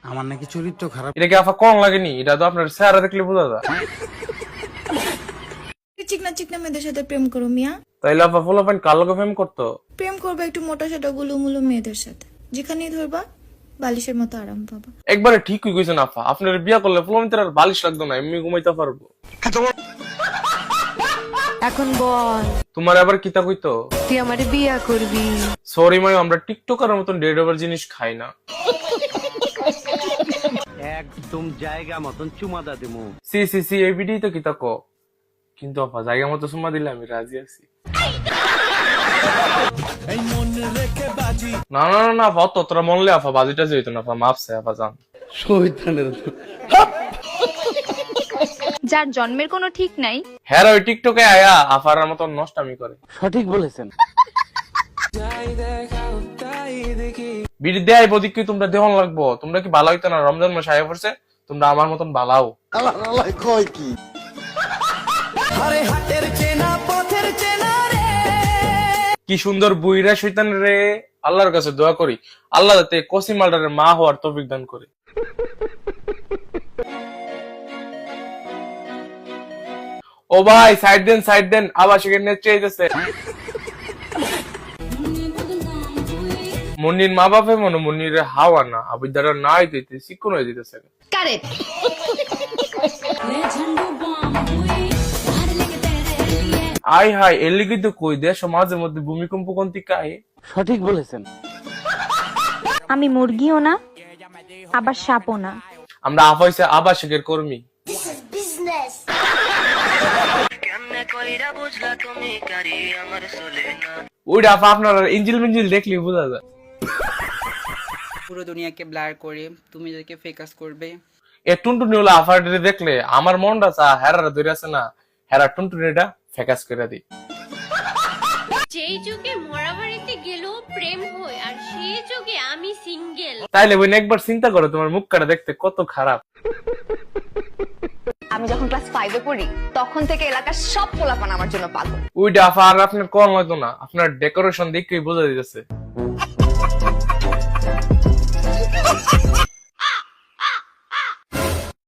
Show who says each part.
Speaker 1: আমার নাকি চরিত্র খারাপ।
Speaker 2: এটা কি আফা কোন লাগেনি? এটা তো আপনার চেহারা দেখলে বোঝা যায়।
Speaker 3: চিকনা চিকনা মেয়েদের সাথে প্রেম করো মিয়া।
Speaker 2: তাইলে আফা ফুলাফাইন কার লগে প্রেম করতো?
Speaker 3: প্রেম করবে একটু মোটা সোটা গুলুমুলু মেয়েদের সাথে, যেখানেই ধরবা বালিশের মতো আরাম পাবা।
Speaker 2: একবারে ঠিকই কইছেন আফা, আপনার বিয়া করলে ফুলাফাইন আর বালিশ লাগতো না, এমনি ঘুমাইতে পারবো।
Speaker 4: এখন বল,
Speaker 2: তোমার আবার কিতা কইতো?
Speaker 4: তুই আমারে বিয়া করবি?
Speaker 2: সরি মাই, আমরা টিকটকারের মতন ডেড ওভার জিনিস খাই না।
Speaker 5: একদম জায়গা মতন চুমাদা দেবো।
Speaker 2: সি সি সি, এই ভিডিও তো কিতা কো, কিন্তু আফা জায়গা মতো সুমা দিলে আমি রাজি আছি। না না না না আফা, তোরা মনলে আফা বাজিটা যেত না আফা, মাপছে আফা জান।
Speaker 6: যার জন্মের কোনো ঠিক নাই,
Speaker 2: হ্যাঁ ওই টিকটকে আয়া আফার মতন নষ্টামি করে।
Speaker 5: সঠিক বলেছেন।
Speaker 2: বিড়ি দেয় বদিক কি তোমরা দেহন লাগবো? তোমরা কি ভালো হইতো না? রমজান মাস আয়া পড়ছে, তোমরা আমার মতন বালাও। কি সুন্দর বুইরা শয়তান রে। আল্লাহর কাছে দোয়া করি আল্লাহ যাতে কসিম আল্লাহর মা হওয়ার তৌফিক দান করে। ও ভাই সাইড দেন, আবার সেখানে নেচে যাইতেছে। মুন্নির মা বাপে মনে মুন্নির হাওয়া না আবিদারা নাই দিতে শিক্ষণ হয়ে যেতেছে।
Speaker 6: কারেক্ট।
Speaker 2: আই হাই এলি কিন্তু কই দেশ সমাজের মধ্যে ভূমিকম্প কন্তিকা আয়।
Speaker 5: সঠিক বলেছেন।
Speaker 6: আমি মুরগিও না, আবার সাপও না।
Speaker 2: আমরা আফাইছে আবাসিকের কর্মী। ওইটা আফা আপনার ইঞ্জিল মিঞ্জিল দেখলে বোঝা যায়।
Speaker 7: পুরো দুনিয়াকে ব্লার করে তুমি যাকে ফোকাস করবে।
Speaker 2: এ টুনটুনি হলো আফার দেখলে আমার মনটা চা হেরারা ধরে আছে না, হেরা টুনটুনিটা ফেকাস করে দিই।
Speaker 8: যেই যুগে মরাবাড়িতে গেলেও প্রেম হয়, আর সেই যুগে আমি সিঙ্গেল।
Speaker 2: তাইলে বোন একবার চিন্তা করো তোমার মুখ কাটা দেখতে কত খারাপ।
Speaker 4: আমি যখন ক্লাস 5 এ পড়ি তখন থেকে এলাকার সব পোলাপান আমার জন্য পাগল।
Speaker 2: ওইটা আফা আর আপনার কম হয়তো না, আপনার ডেকোরেশন দেখেই বোঝা যাচ্ছে।